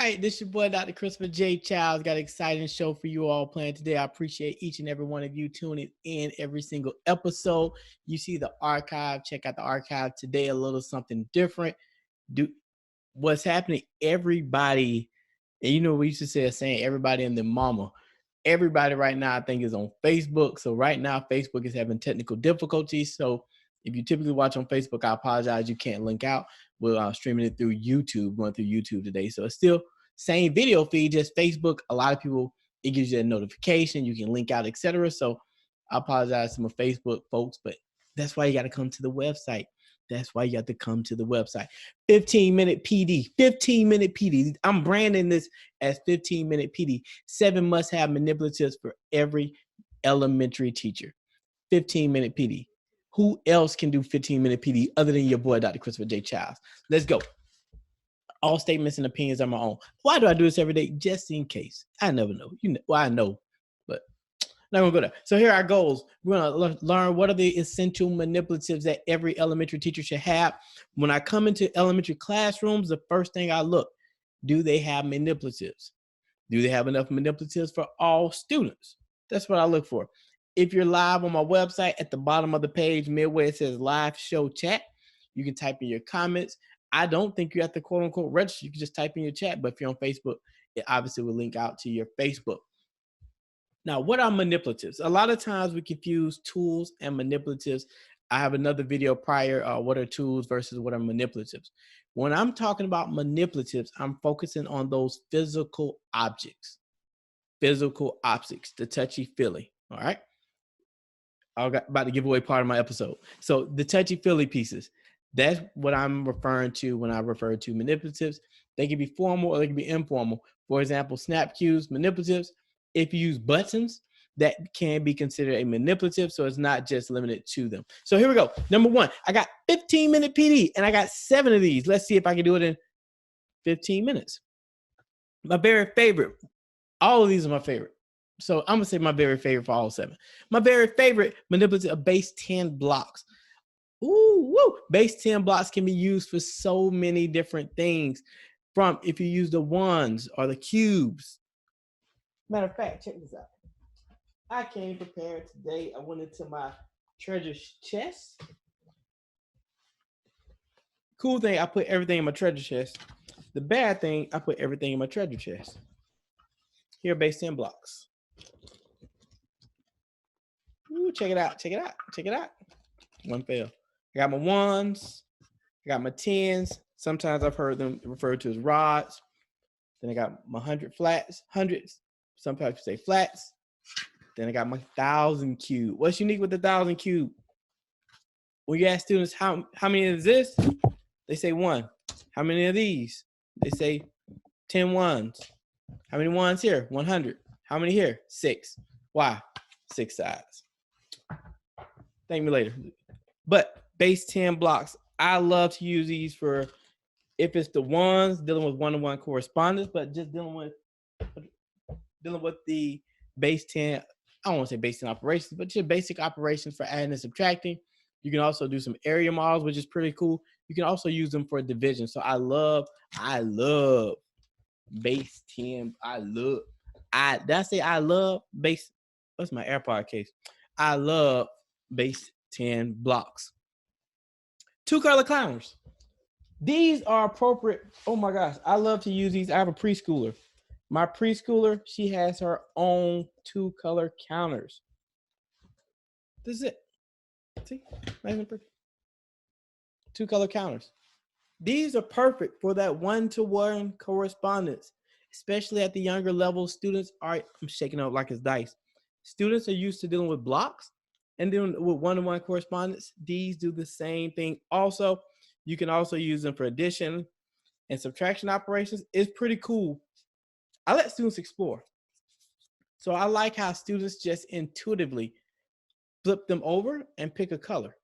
All right, this your boy, Dr. Christopher J. Childs. Got an exciting show for you all planned today. I appreciate each and every one of you tuning in every single episode. You see the archive, check out the archive today, a little something different. Do what's happening, everybody, and you know, we used to say a saying, everybody and their mama. Everybody right now, I think, is on Facebook. So right now, Facebook is having technical difficulties. So if you typically watch on Facebook, I apologize, you can't link out. We're streaming it through YouTube, going through YouTube today. So it's still same video feed, just Facebook. A lot of people, it gives you a notification, you can link out, etc. So I apologize to my Facebook folks, but that's why you got to come to the website. That's why you have to come to the website. 15-minute PD, 15-minute PD. I'm branding this as 15-minute PD. 7 must-have manipulatives for every elementary teacher. 15-minute PD. Who else can do 15-minute PD other than your boy, Dr. Christopher J. Childs? Let's go. All statements and opinions are my own. Why do I do this every day? Just in case. I never know. You know, well, I know, but not gonna go there. So here are our goals. We're gonna learn what are the essential manipulatives that every elementary teacher should have. When I come into elementary classrooms, the first thing I look, do they have manipulatives? Do they have enough manipulatives for all students? That's what I look for. If you're live on my website, at the bottom of the page, midway, it says live show chat. You can type in your comments. I don't think you have to quote unquote register. You can just type in your chat, but if you're on Facebook, it obviously will link out to your Facebook. Now, what are manipulatives? A lot of times we confuse tools and manipulatives. I have another video prior, what are tools versus what are manipulatives. When I'm talking about manipulatives, I'm focusing on those physical objects, the touchy-feely, all right? I'm about to give away part of my episode. So the touchy-feely pieces, that's what I'm referring to when I refer to manipulatives. They can be formal or they can be informal. For example, snap cues, manipulatives. If you use buttons, that can be considered a manipulative, so it's not just limited to them. So here we go. Number one, I got 15-minute PD, and I got 7 of these. Let's see if I can do it in 15 minutes. My very favorite, all of these are my favorite. So I'm gonna say my very favorite for all 7. My very favorite manipulative are base 10 blocks. Ooh, woo. Base 10 blocks can be used for so many different things. From if you use the ones or the cubes. Matter of fact, check this out. I came prepared today. I went into my treasure chest. Cool thing, I put everything in my treasure chest. The bad thing, I put everything in my treasure chest. Here are base 10 blocks. Ooh, check it out, check it out, check it out. One fail. I got my ones, I got my 10s. Sometimes I've heard them referred to as rods. Then I got my 100 flats, hundreds. Sometimes you say flats. Then I got my 1,000 cube. What's unique with the 1,000 cube? When you ask students how many is this, they say 1. How many of these? They say 10 ones. How many ones here? 100. How many here? 6. Why? 6 sides. Thank me later. But base 10 blocks, I love to use these for if it's the ones dealing with one-to-one correspondence, but just dealing with the base 10, I don't want to say base 10 operations, but just basic operations for adding and subtracting. You can also do some area models, which is pretty cool. You can also use them for division. So I love base 10. Did I say I love base? What's my AirPod case? I love base 10 blocks. 2-color counters. These are appropriate. Oh my gosh, I love to use these. I have a preschooler. My preschooler, she has her own 2-color counters. This is it. See, nice and pretty. 2-color counters. These are perfect for that one-to-one correspondence, especially at the younger levels. Students are, I'm shaking up like it's dice. Students are used to dealing with blocks and dealing with one-to-one correspondence. These do the same thing. Also, you can also use them for addition and subtraction operations. It's pretty cool. I let students explore. So I like how students just intuitively flip them over and pick a color.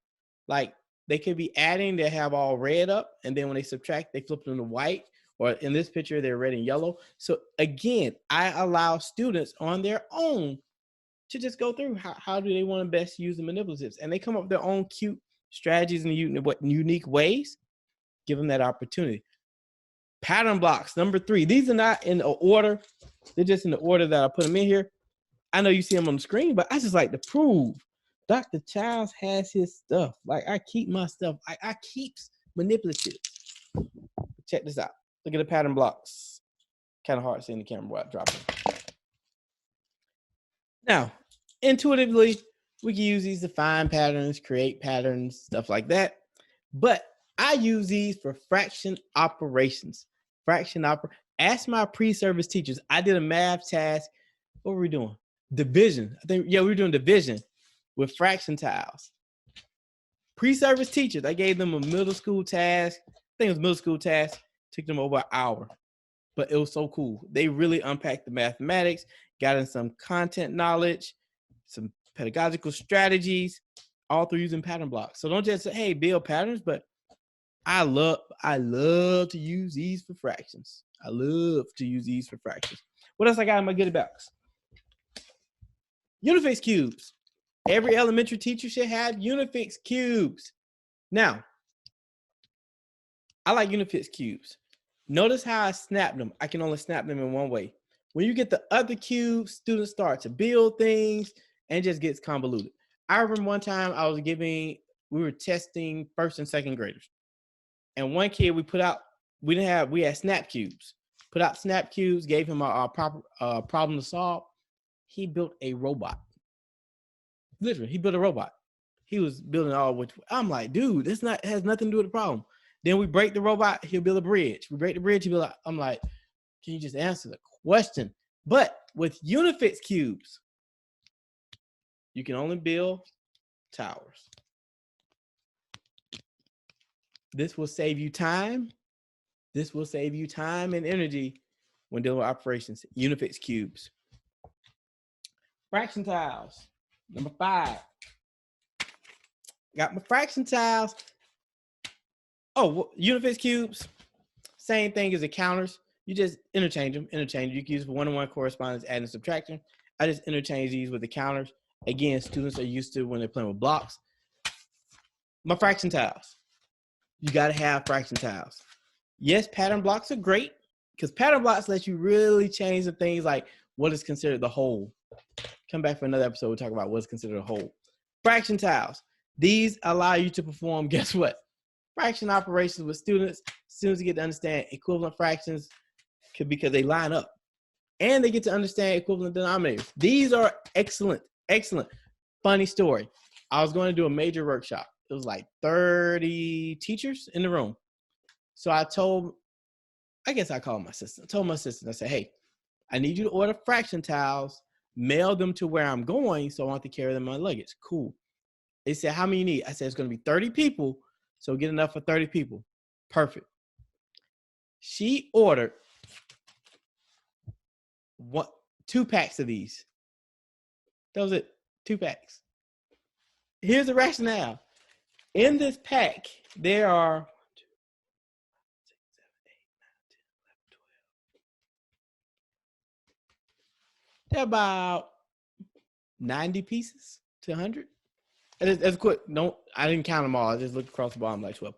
Like they could be adding, they have all red up, and then when they subtract, they flip them to white, or in this picture, they're red and yellow. So again, I allow students on their own to just go through how do they want to best use the manipulatives, and they come up with their own cute strategies in unique ways. Give them that opportunity. Pattern blocks, number 3. These are not in the order. They're just in the order that I put them in here. I know you see them on the screen, but I just like to prove Dr. Childs has his stuff. Like, I keep my stuff. I keeps manipulatives. Check this out. Look at the pattern blocks. Kind of hard seeing the camera while I drop it. Now, intuitively, we can use these to find patterns, create patterns, stuff like that. But I use these for fraction operations. Ask my pre-service teachers. I did a math task. What were we doing? Division. I think, yeah, we were doing division with fraction tiles. Pre-service teachers, I gave them a middle school task. I think it was a middle school task. Took them over an hour, but it was so cool. They really unpacked the mathematics, got in some content knowledge, some pedagogical strategies, all through using pattern blocks. So don't just say, hey, build patterns, but I love to use these for fractions. I love to use these for fractions. What else I got in my goodie box? Unifix cubes. Every elementary teacher should have Unifix cubes. Now, I like Unifix cubes. Notice how I snapped them. I can only snap them in one way. When you get the other cubes, students start to build things and it just gets convoluted. I remember one time we were testing first and second graders. And one kid we had snap cubes. Put out snap cubes, gave him a proper problem to solve. He built a robot. Literally, he built a robot. He was building all which I'm like, dude, this has nothing to do with the problem. Then we break the robot, he'll build a bridge. We break the bridge, I'm like, can you just answer the question? But with Unifix cubes, you can only build towers. This will save you time. This will save you time and energy when dealing with operations. Unifix cubes. Fraction tiles. Number 5. Got my fraction tiles. Oh, Unifix cubes. Same thing as the counters. You just interchange them. You can use one-to-one correspondence, add and subtraction. I just interchange these with the counters. Again, students are used to when they're playing with blocks. My fraction tiles. You got to have fraction tiles. Yes, pattern blocks are great because pattern blocks let you really change the things like what is considered the whole. Come back for another episode. We'll talk about what's considered a whole. Fraction tiles. These allow you to perform, guess what? Fraction operations with students. Students get to understand equivalent fractions because they line up. And they get to understand equivalent denominators. These are excellent, excellent. Funny story. I was going to do a major workshop. It was like 30 teachers in the room. So I called my assistant. I told my assistant, I said, hey, I need you to order fraction tiles, mail them to where I'm going so I want to carry them in my luggage. Cool. They said, how many you need? I said, it's going to be 30 people, so get enough for 30 people. Perfect. She ordered 2 packs of these. That was it. 2 packs. Here's the rationale. In this pack, there are 1, 2, 3, 4, 5, 6, 7, 8, 9, 10, 11, 12. They're about 90 pieces to 100. That's quick. I didn't count them all. I just looked across the bottom like 12.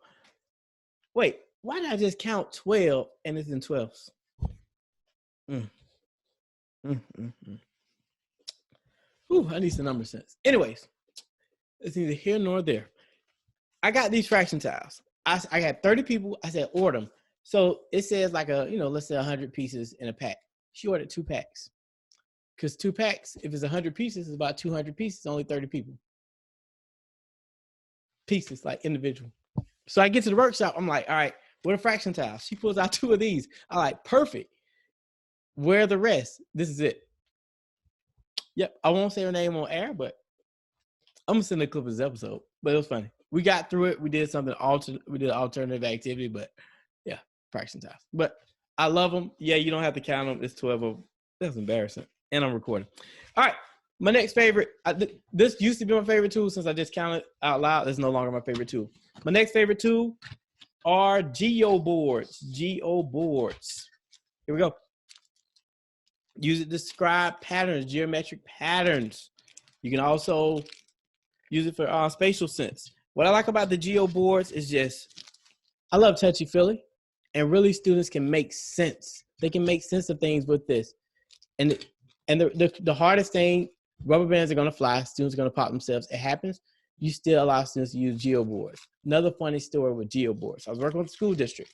Wait, why did I just count 12 and it's in 12s? Ooh, I need some number sense. Anyways, it's neither here nor there. I got these fraction tiles. I had 30 people. I said, order them. So it says like let's say 100 pieces in a pack. She ordered 2 packs. Because 2 packs, if it's 100 pieces, it's about 200 pieces, only 30 people. Pieces, like individual. So I get to the workshop. I'm like, all right, what are fraction tiles? She pulls out 2 of these. I'm like, perfect. Where are the rest? This is it. Yep, I won't say her name on air, but I'm going to send a clip of this episode. But it was funny. We got through it. We did something we did an alternative activity, but yeah, fraction tiles. But I love them. Yeah, you don't have to count them. It's 12 of them. That's embarrassing. And I'm recording. All right. My next favorite. This used to be my favorite tool since I just counted out loud. It's no longer my favorite tool. My next favorite tool are Geoboards. Geoboards. Here we go. Use it to describe patterns, geometric patterns. You can also use it for spatial sense. What I like about the Geoboards is I love touchy-feely. And really students can make sense. They can make sense of things with this. And the hardest thing, rubber bands are going to fly. Students are going to pop themselves. It happens. You still allow students to use Geoboards. Another funny story with Geoboards. I was working with the school district.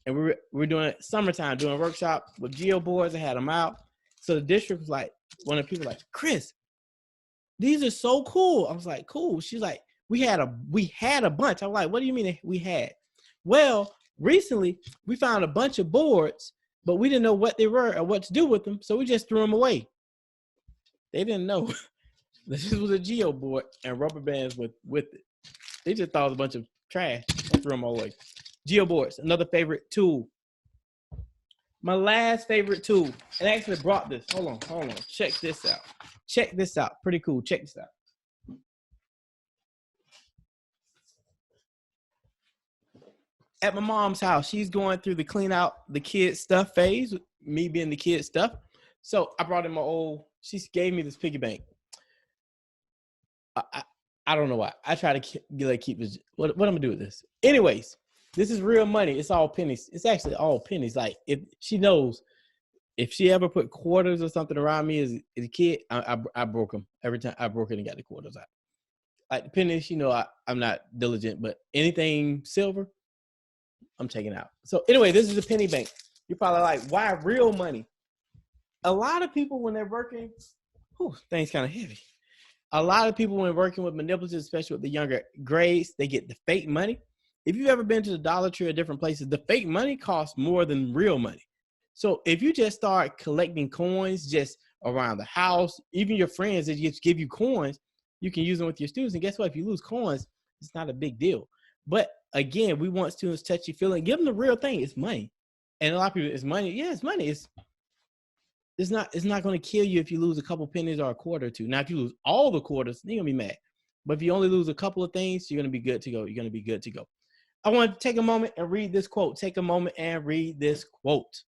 And we were doing summertime, doing a workshop with Geoboards. I had them out. So the district was like, one of the people like, Chris, these are so cool. I was like, cool. She's like, we had a bunch. I'm like, what do you mean we had? Well, recently we found a bunch of boards, but we didn't know what they were or what to do with them. So we just threw them away. They didn't know this was a Geoboard and rubber bands with it. They just thought it was a bunch of trash. I threw them all away. Geoboards, another favorite tool. My last favorite tool, and I actually brought this. Hold on. Check this out. Pretty cool. Check this out. At my mom's house, she's going through the clean out the kids stuff phase, me being the kids stuff. So I brought in she gave me this piggy bank. I don't know why. I try to keep this. What I'm gonna do with this? Anyways, this is real money. It's all pennies. It's actually all pennies. Like, if she knows, if she ever put quarters or something around me as a kid, I broke them every time. I broke it and got the quarters out. Like the pennies, I'm not diligent, but anything silver, I'm taking out. So anyway, this is a penny bank. You're probably like, why real money? A lot of people when they're working, things kind of heavy. A lot of people when working with manipulatives, especially with the younger grades, they get the fake money. If you've ever been to the Dollar Tree or different places, the fake money costs more than real money. So if you just start collecting coins just around the house, even your friends that just give you coins, you can use them with your students. And guess what? If you lose coins, it's not a big deal. But again, we want students touchy feeling. Give them the real thing. It's money. And a lot of people, it's money. Yeah, it's money. It's not going to kill you if you lose a couple pennies or a quarter or two. Now, if you lose all the quarters, then you're going to be mad. But if you only lose a couple of things, you're going to be good to go. You're going to be good to go. I want to take a moment and read this quote. Take a moment and read this quote.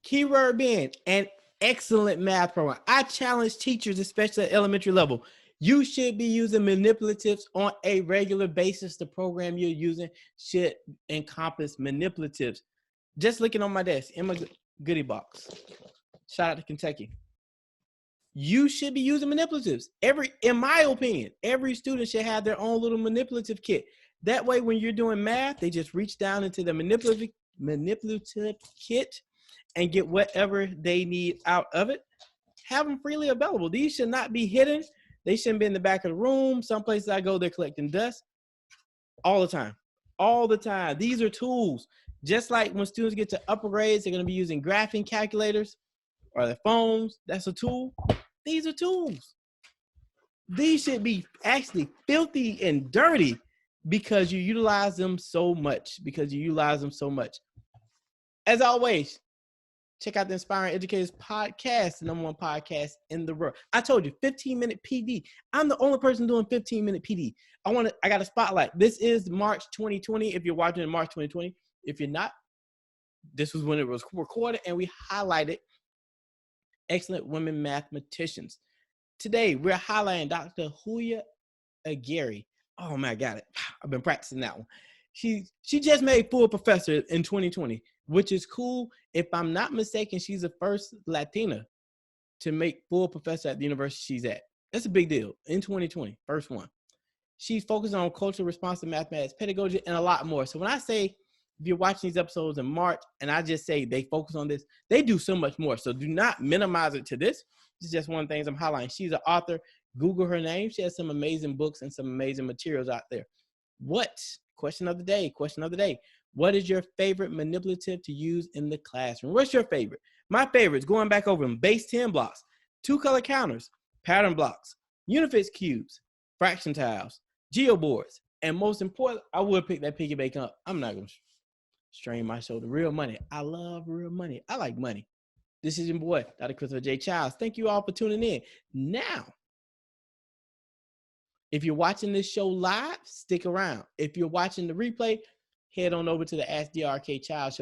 Keyword being an excellent math program. I challenge teachers, especially at elementary level. You should be using manipulatives on a regular basis. The program you're using should encompass manipulatives. Just looking on my desk in my goodie box. Shout out to Kentucky. You should be using manipulatives. In my opinion, every student should have their own little manipulative kit. That way, when you're doing math, they just reach down into the manipulative kit and get whatever they need out of it. Have them freely available. These should not be hidden. They shouldn't be in the back of the room. Some places I go, they're collecting dust all the time. All the time. These are tools. Just like when students get to upper grades, they're going to be using graphing calculators or their phones. That's a tool. These are tools. These should be actually filthy and dirty because you utilize them so much. As always, check out the Inspiring Educators podcast, the #1 podcast in the world. I told you, 15-minute PD. I'm the only person doing 15-minute PD. I got a spotlight. This is March 2020. If you're watching in March 2020, if you're not, this was when it was recorded, and we highlighted excellent women mathematicians. Today, we're highlighting Dr. Huya Aguirre. Oh man, I got it. I've been practicing that one. She just made full professor in 2020, which is cool. If I'm not mistaken, she's the first Latina to make full professor at the university she's at. That's a big deal in 2020, first one. She's focused on cultural responsive mathematics, pedagogy, and a lot more. So when I say, if you're watching these episodes in March, and I just say they focus on this, they do so much more. So do not minimize it to this. This is just one of the things I'm highlighting. She's an author. Google her name. She has some amazing books and some amazing materials out there. Question of the day. What is your favorite manipulative to use in the classroom? What's your favorite? My favorites, going back over them, base 10 blocks, 2-color counters, pattern blocks, Unifix cubes, fraction tiles, Geoboards, and most important, I would pick that piggy bank up. I'm not going to strain my shoulder. Real money. I love real money. I like money. This is your boy, Dr. Christopher J. Childs. Thank you all for tuning in. Now, if you're watching this show live, stick around. If you're watching the replay, head on over to the Ask DRK Child Show